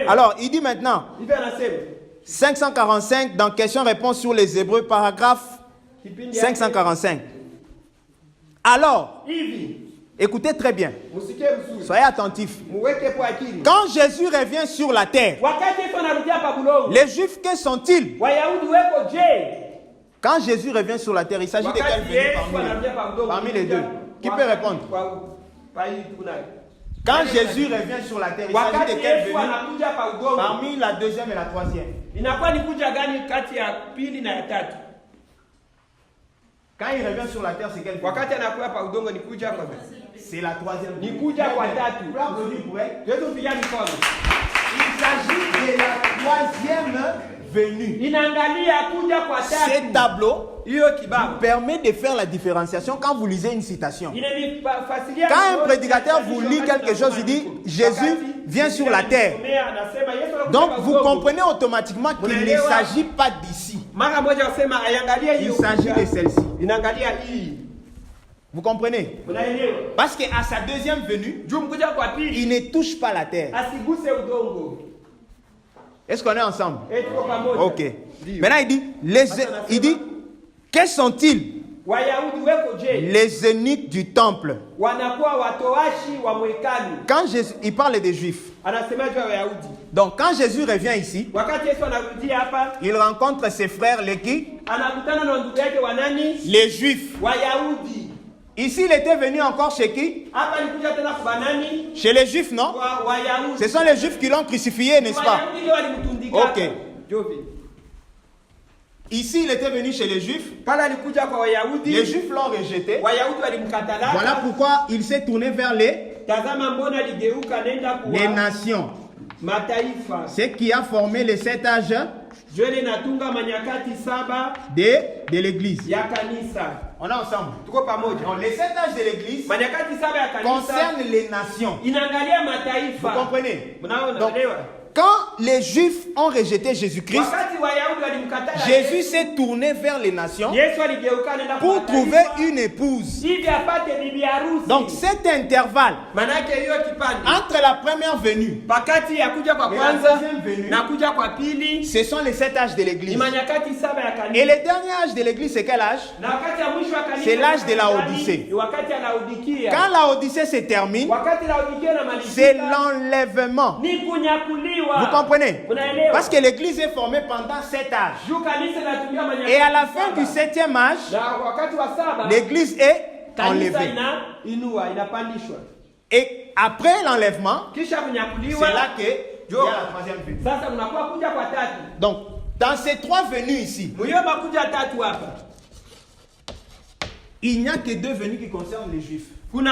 Alors, il dit maintenant, 545 dans question-réponse sur les Hébreux, paragraphe 545. Alors, écoutez très bien, soyez attentifs. Quand Jésus revient sur la terre, les Juifs, que sont-ils? Quand Jésus revient sur la terre, il s'agit de quel venu parmi les deux? Qui peut répondre? Quand Jésus revient sur la terre, il s'agit de quel venu parmi la deuxième et la troisième? Quand il revient sur la terre, c'est quel venu? C'est la troisième. Il s'agit de la troisième venue. Ce tableau vous permet de faire la différenciation quand vous lisez une citation. Quand un prédicateur vous lit quelque chose, il dit Jésus vient sur la terre. Donc vous comprenez automatiquement qu'il ne s'agit pas d'ici. Il s'agit de celle-ci. Vous comprenez? Parce qu'à sa deuxième venue, il ne touche pas la terre. Est-ce qu'on est ensemble? Ok. Maintenant il dit, quels sont-ils? Les eunuques du temple. Quand Jésus, il parle des Juifs. Donc quand Jésus revient ici, il rencontre ses frères les Juifs. Ici, il était venu encore chez qui? Chez les Juifs, non? Ce sont les Juifs qui l'ont crucifié, n'est-ce pas? Ok. Ici, il était venu chez les Juifs. Les Juifs l'ont rejeté. Voilà pourquoi il s'est tourné vers les nations. Ce qui a formé les 7 âges de l'église. On est ensemble. Donc, les 7 âges de l'église concernent les nations. Vous comprenez? Donc, quand les Juifs ont rejeté Jésus-Christ, Jésus s'est tourné vers les nations pour trouver une épouse. Donc cet intervalle entre la première venue et la deuxième venue, ce sont les 7 âges de l'église. Et le dernier âge de l'église, c'est quel âge? C'est l'âge de la Odyssée. Quand la Odyssée se termine, c'est l'enlèvement. Vous comprenez? Parce que l'église est formée pendant 7 âges. Et à la fin du 7e âge, l'église est enlevée. Et après l'enlèvement, c'est là qu'il y a la 3e venue. Donc, dans ces 3 venues ici, il n'y a que 2 venues qui concernent les Juifs. On est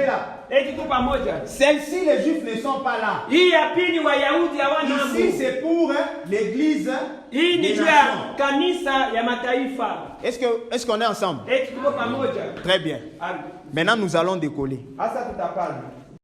là. Celles-ci, les Juifs ne sont pas là. Ici, c'est pour l'église des nations. Est-ce qu'on est ensemble? Très bien. Maintenant, nous allons décoller.